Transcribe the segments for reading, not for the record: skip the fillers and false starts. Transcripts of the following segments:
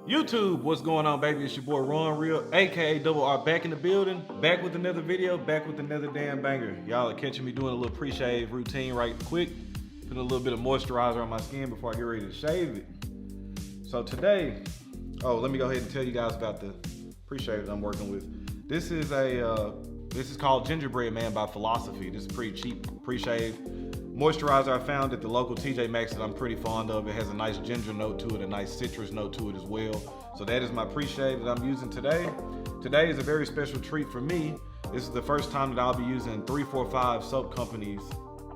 YouTube, what's going on, baby? It's your boy RonReal, aka Double R, back in the building, back with another video, back with another damn banger. Y'all are catching me doing a little pre-shave routine right quick, putting a little bit of moisturizer on my skin before I get ready to shave it. So today, let me go ahead and tell you guys about the pre-shave that I'm working with. This is called Gingerbread Man by Philosophy. This is pretty cheap pre-shave moisturizer I found at the local TJ Maxx that I'm pretty fond of. It has a nice ginger note to it, a nice citrus note to it as well. So that is my pre-shave that I'm using today. Today is a very special treat for me. This is the first time that I'll be using 345 Soap Company's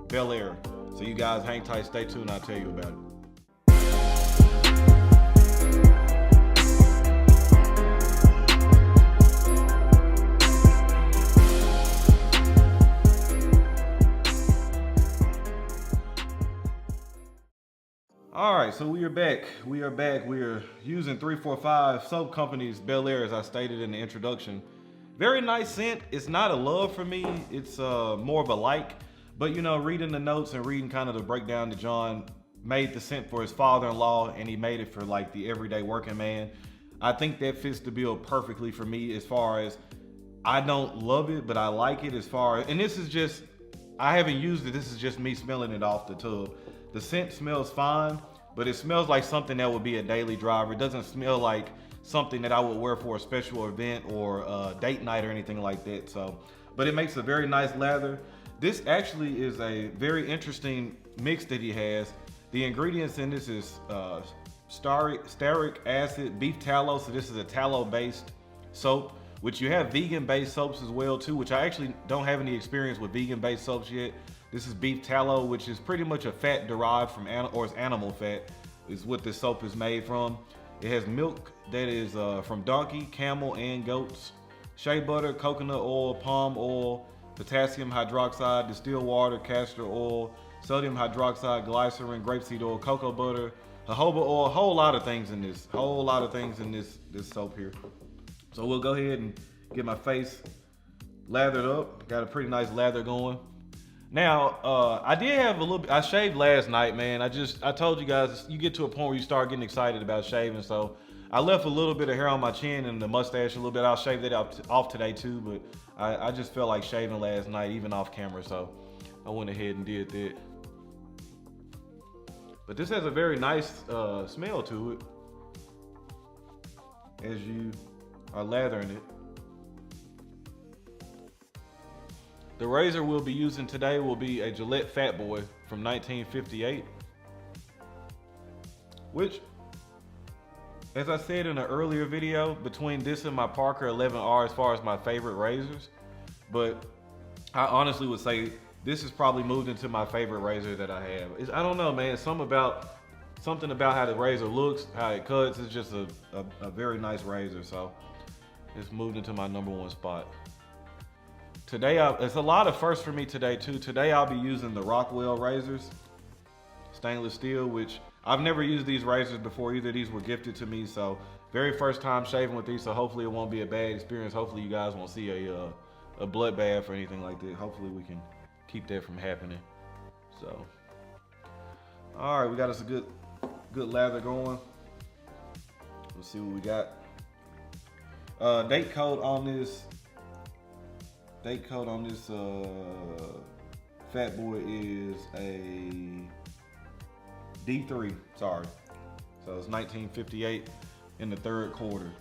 Bel Air. So you guys hang tight, stay tuned, I'll tell you about it. All right, so we are back. We are using 345 Soap Company's Bel Air, as I stated in the introduction. Very nice scent. It's not a love for me. It's more of a like. But you know, reading the notes and reading kind of the breakdown that John made the scent for his father-in-law, and he made it for like the everyday working man. I think that fits the bill perfectly for me, as far as I don't love it, but I like it. As far as, and this is just, I haven't used it. This is just me smelling it off the tub. The scent smells fine, but it smells like something that would be a daily driver. It doesn't smell like something that I would wear for a special event or a date night or anything like that. So, but it makes a very nice lather. This actually is a very interesting mix that he has. The ingredients in this is stearic acid, beef tallow. So this is a tallow-based soap, which you have vegan-based soaps as well too, which I actually don't have any experience with vegan-based soaps yet. This is beef tallow, which is pretty much a fat derived from animal fat, is what this soap is made from. It has milk that is from donkey, camel, and goats. Shea butter, coconut oil, palm oil, potassium hydroxide, distilled water, castor oil, sodium hydroxide, glycerin, grapeseed oil, cocoa butter, jojoba oil, a whole lot of things in this. This soap here. So we'll go ahead and get my face lathered up. Got a pretty nice lather going. Now, I did have a little bit, I shaved last night, man. I told you guys, you get to a point where you start getting excited about shaving. So I left a little bit of hair on my chin and the mustache a little bit. I'll shave that off today too, but I just felt like shaving last night, even off camera. So I went ahead and did that. But this has a very nice smell to it as you are lathering it. The razor we'll be using today will be a Gillette Fatboy from 1958, which, as I said in an earlier video, between this and my Parker 11R as far as my favorite razors, but I honestly would say this has probably moved into my favorite razor that I have. I don't know, man, something about how the razor looks, how it cuts, it's just a very nice razor, so it's moved into my #1 spot. Today, it's a lot of firsts for me today too. Today I'll be using the Rockwell razors, stainless steel, which I've never used these razors before either. These were gifted to me, so very first time shaving with these, so hopefully it won't be a bad experience. Hopefully you guys won't see a bloodbath or anything like that. Hopefully we can keep that from happening. So, all right, we got us a good lather going. Let's see what we got. Date code on this Fatboy is a D3, sorry. So it's 1958 in the third quarter.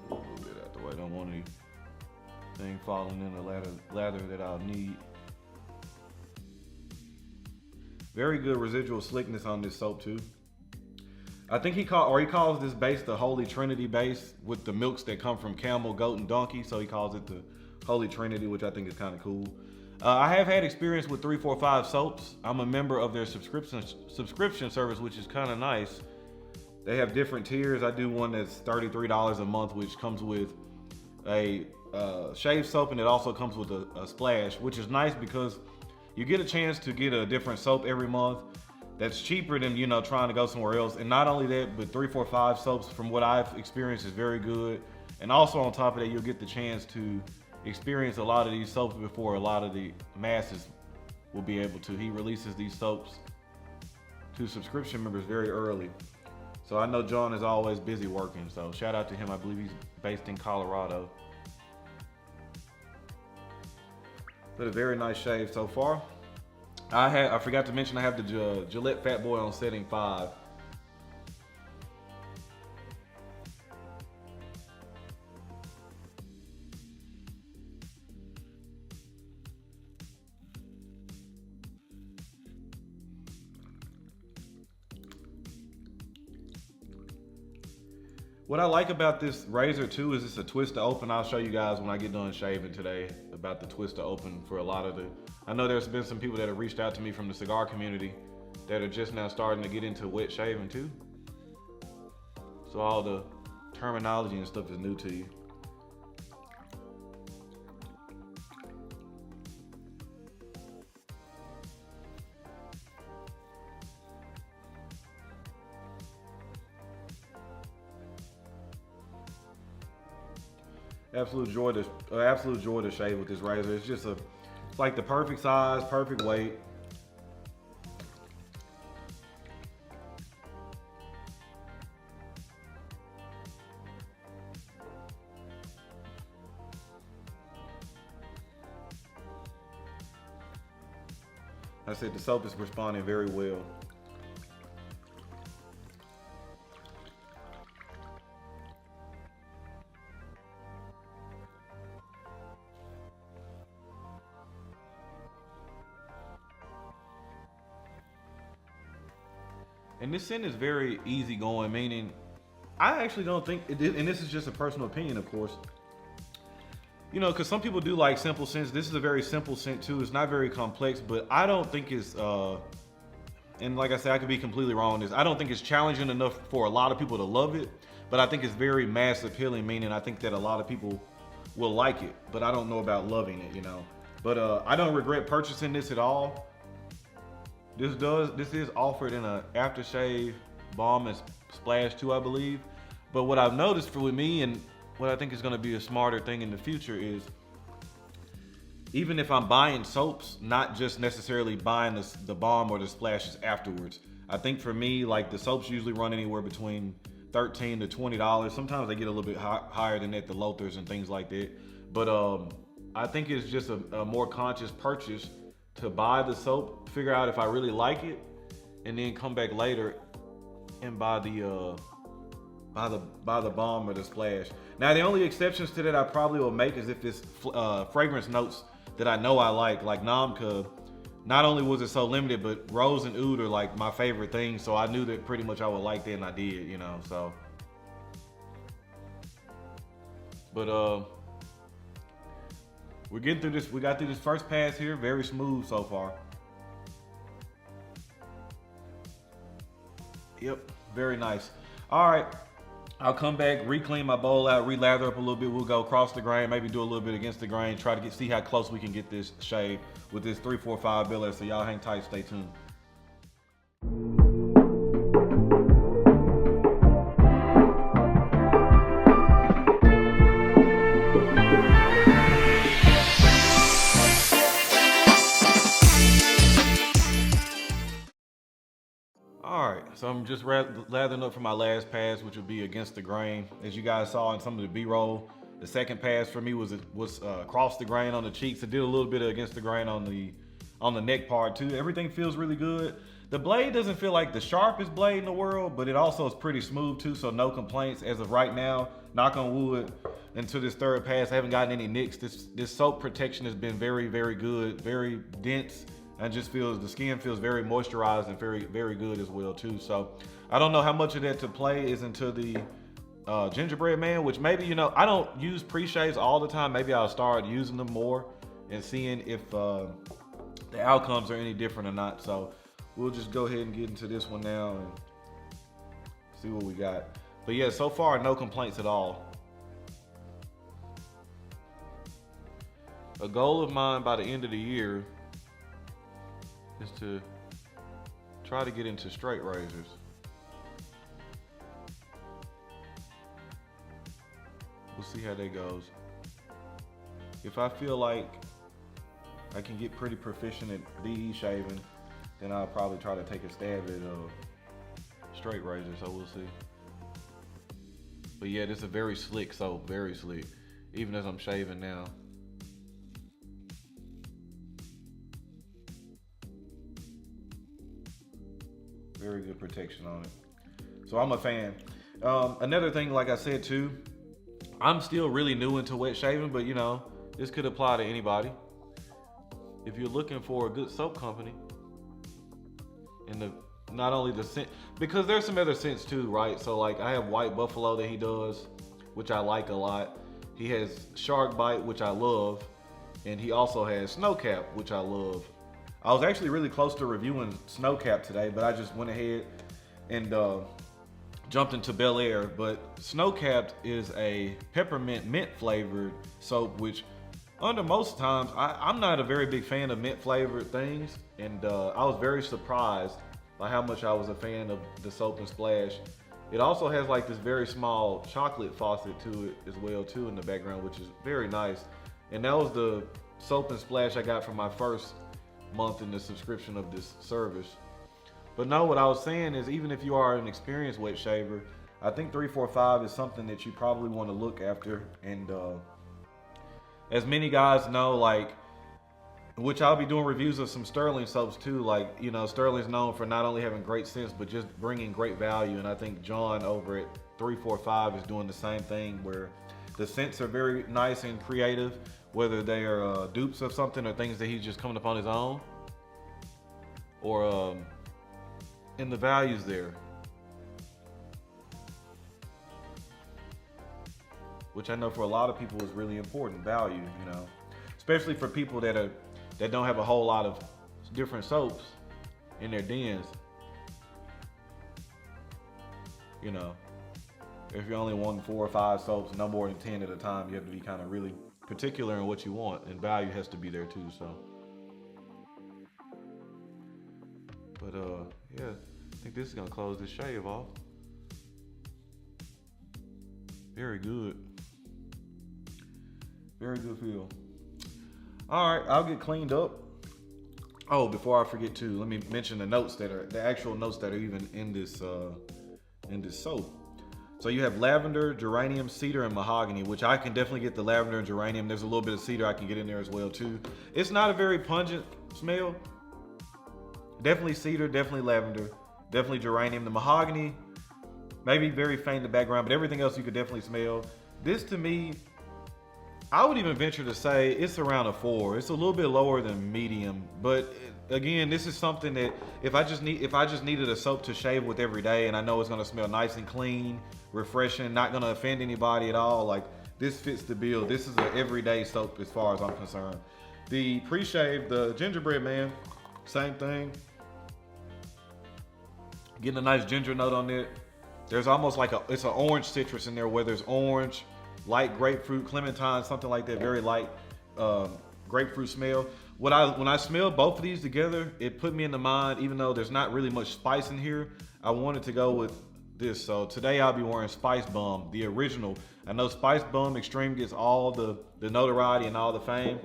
A little bit out the way, don't want anything falling in the lather that I'll need. Very good residual slickness on this soap too. I think he calls this base the Holy Trinity base, with the milks that come from camel, goat, and donkey. So he calls it the Holy Trinity, which I think is kind of cool. I have had experience with 345 soaps. I'm a member of their subscription service, which is kind of nice. They have different tiers. I do one that's $33 a month, which comes with a shave soap, and it also comes with a splash, which is nice because you get a chance to get a different soap every month that's cheaper than, you know, trying to go somewhere else. And not only that, but 345 soaps, from what I've experienced, is very good. And also on top of that, you'll get the chance to experience a lot of these soaps before a lot of the masses will be able to. He releases these soaps to subscription members very early. So I know John is always busy working, so shout out to him. I believe he's based in Colorado. But a very nice shave so far. I forgot to mention I have the Gillette Fatboy on setting 5. What I like about this razor too is it's a twist to open. I'll show you guys when I get done shaving today about the twist to open for a lot of the, I know there's been some people that have reached out to me from the cigar community that are just now starting to get into wet shaving too. So all the terminology and stuff is new to you. Absolute joy to shave with this razor. It's just it's like the perfect size, perfect weight. I said the soap is responding very well. And this scent is very easygoing, meaning I actually don't think, and this is just a personal opinion, of course, you know, because some people do like simple scents. This is a very simple scent too. It's not very complex, but I don't think it's, and like I said, I could be completely wrong on this. I don't think it's challenging enough for a lot of people to love it, but I think it's very mass appealing, meaning I think that a lot of people will like it, but I don't know about loving it, you know. But I don't regret purchasing this at all. This is offered in an Aftershave Balm and Splash 2, I believe. But what I've noticed with me, and what I think is gonna be a smarter thing in the future, is even if I'm buying soaps, not just necessarily buying the Balm or the splashes afterwards. I think for me, like the soaps usually run anywhere between $13 to $20. Sometimes they get a little bit higher than that, the Lothers and things like that. But I think it's just a more conscious purchase to buy the soap, figure out if I really like it, and then come back later and buy the Balm or the Splash. Now the only exceptions to that I probably will make is if it's fragrance notes that I know I like Namka. Not only was it so limited, but Rose and Oud are like my favorite things, so I knew that pretty much I would like that, and I did, you know, so. But we're getting through this. We got through this first pass here, very smooth so far. Yep, very nice. All right, I'll come back, re-clean my bowl out, re-lather up a little bit. We'll go across the grain, maybe do a little bit against the grain, try to see how close we can get this shave with this 345 Bel Air. So y'all hang tight, stay tuned. So I'm just lathering up for my last pass, which would be against the grain. As you guys saw in some of the B-roll, the second pass for me was across the grain on the cheeks. It did a little bit of against the grain on the neck part too. Everything feels really good. The blade doesn't feel like the sharpest blade in the world, but it also is pretty smooth too, so no complaints as of right now. Knock on wood, into this third pass, I haven't gotten any nicks. This soap protection has been very, very good, very dense. And just the skin feels very moisturized and very, very good as well too. So I don't know how much of that to play is into the gingerbread man, which maybe, you know, I don't use pre-shaves all the time. Maybe I'll start using them more and seeing if the outcomes are any different or not. So we'll just go ahead and get into this one now and see what we got. But yeah, so far, no complaints at all. A goal of mine by the end of the year is to try to get into straight razors. We'll see how that goes. If I feel like I can get pretty proficient at DE shaving, then I'll probably try to take a stab at straight razor, so we'll see. But yeah, this is a very slick soap, very slick, even as I'm shaving now. Very good protection on it. So I'm a fan. Another thing, like I said too, I'm still really new into wet shaving, but you know, this could apply to anybody. If you're looking for a good soap company, and not only the scent, because there's some other scents too, right? So like I have White Buffalo that he does, which I like a lot. He has Shark Bite, which I love, and he also has Snowcap, which I love. I was actually really close to reviewing Snowcap today, but I just went ahead and jumped into Bel Air. But Snowcap is a peppermint mint flavored soap, which under most times, I'm not a very big fan of mint flavored things. And I was very surprised by how much I was a fan of the Soap and Splash. It also has like this very small chocolate faucet to it as well too in the background, which is very nice. And that was the Soap and Splash I got from my first month in the subscription of this service. But no, what I was saying is, even if you are an experienced wet shaver, I think 345 is something that you probably want to look after. And as many guys know, like, which I'll be doing reviews of some Sterling soaps too. Like, you know, Sterling's known for not only having great scents, but just bringing great value. And I think John over at 345 is doing the same thing, where the scents are very nice and creative, whether they are dupes of something or things that he's just coming up on his own, or and the value's there, which I know for a lot of people is really important. Value, you know, especially for people that don't have a whole lot of different soaps in their dens. You know, if you're only wanting 4 or 5 soaps, no more than 10 at a time, you have to be kind of really particular in what you want, and value has to be there too. So, but yeah, I think this is gonna close this shave off. Very good. Very good feel. All right, I'll get cleaned up. Oh, before I forget to, let me mention the actual notes that are even in this soap. So you have lavender, geranium, cedar, and mahogany, which I can definitely get the lavender and geranium. There's a little bit of cedar I can get in there as well too. It's not a very pungent smell. Definitely cedar, definitely lavender, definitely geranium. The mahogany, maybe very faint in the background, but everything else you could definitely smell. This to me, I would even venture to say it's around a 4. It's a little bit lower than medium, but again, this is something that if I just needed a soap to shave with every day, and I know it's gonna smell nice and clean, refreshing, not gonna offend anybody at all, like, this fits the bill. This is an everyday soap as far as I'm concerned. The pre-shave, the gingerbread man, same thing. Getting a nice ginger note on it. There's almost like it's an orange citrus in there, where there's orange, light grapefruit, clementine, something like that, very light grapefruit smell. When I smell both of these together, it put me in the mind, even though there's not really much spice in here, I wanted to go with this. So today I'll be wearing Spice Balm, the original. I know Spice Balm Extreme gets all the notoriety and all the fame,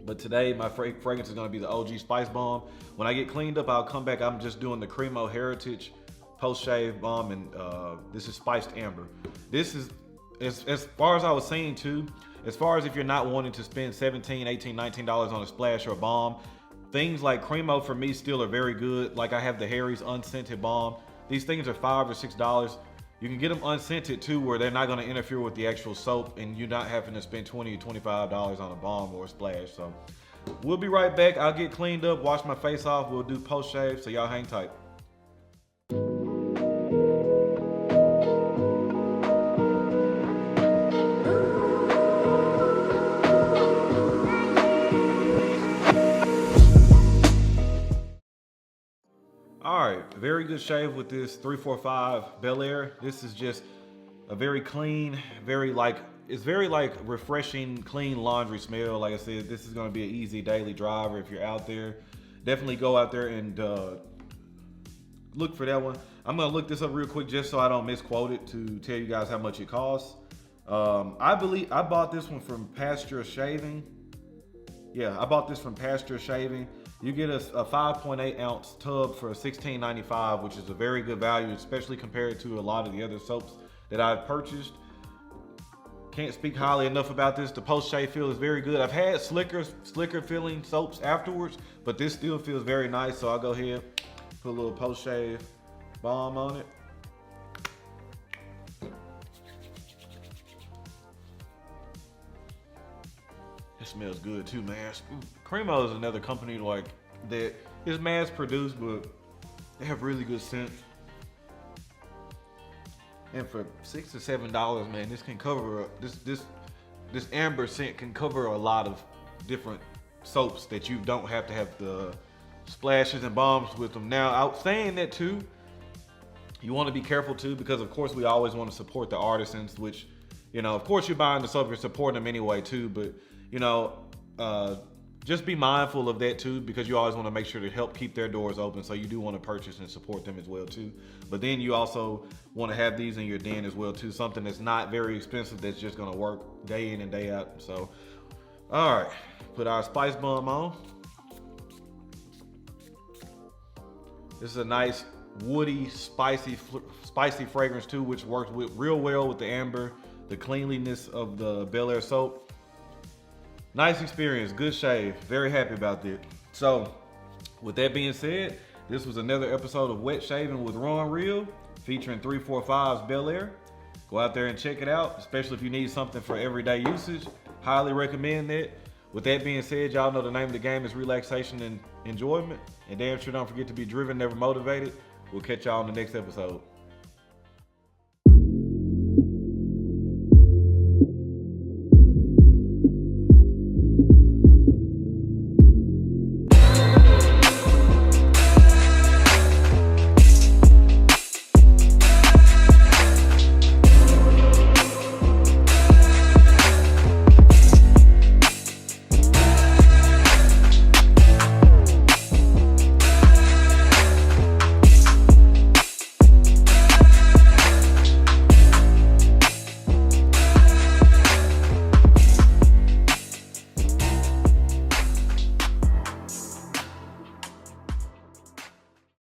but today my fragrance is gonna be the OG Spice Balm. When I get cleaned up, I'll come back. I'm just doing the Cremo Heritage post-shave balm, and this is Spiced Amber. This is, as far as I was saying too, as far as if you're not wanting to spend $17, $18, $19 on a splash or a balm, things like Cremo for me still are very good. Like I have the Harry's unscented balm. These things are $5 or $6. You can get them unscented too, where they're not gonna interfere with the actual soap, and you're not having to spend $20 or $25 on a balm or a splash. So we'll be right back. I'll get cleaned up, wash my face off. We'll do post-shave, so y'all hang tight. All right, very good shave with this 345 Bel Air. This is just a very clean, it's very refreshing, clean laundry smell. Like I said, this is gonna be an easy daily driver if you're out there. Definitely go out there and look for that one. I'm gonna look this up real quick just so I don't misquote it, to tell you guys how much it costs. I believe I bought this one from Pasture Shaving. Yeah, I bought this from Pasture Shaving. You get a 5.8 ounce tub for $16.95, which is a very good value, especially compared to a lot of the other soaps that I've purchased. Can't speak highly enough about this. The post-shave feel is very good. I've had slicker feeling soaps afterwards, but this still feels very nice. So I'll go ahead, put a little post-shave balm on it. It smells good too, man. Cremo is another company like that is mass produced, but they have really good scent. And for $6 to $7, man, this can cover this amber scent can cover a lot of different soaps that you don't have to have the splashes and balms with them. Now, out saying that too, you want to be careful too, because of course we always want to support the artisans, which, you know, of course you're buying the soap, you're supporting them anyway too, but you know, just be mindful of that too, because you always want to make sure to help keep their doors open. So you do want to purchase and support them as well too. But then you also want to have these in your den as well too. Something that's not very expensive, that's just going to work day in and day out. So, all right, put our spice balm on. This is a nice woody, spicy fragrance too, which works real well with the amber, the cleanliness of the Bel Air soap. Nice experience, good shave. Very happy about that. So, with that being said, this was another episode of Wet Shaving with Ron Real, featuring 345's Bel Air. Go out there and check it out, especially if you need something for everyday usage. Highly recommend that. With that being said, y'all know the name of the game is relaxation and enjoyment. And damn sure don't forget to be driven, never motivated. We'll catch y'all on the next episode.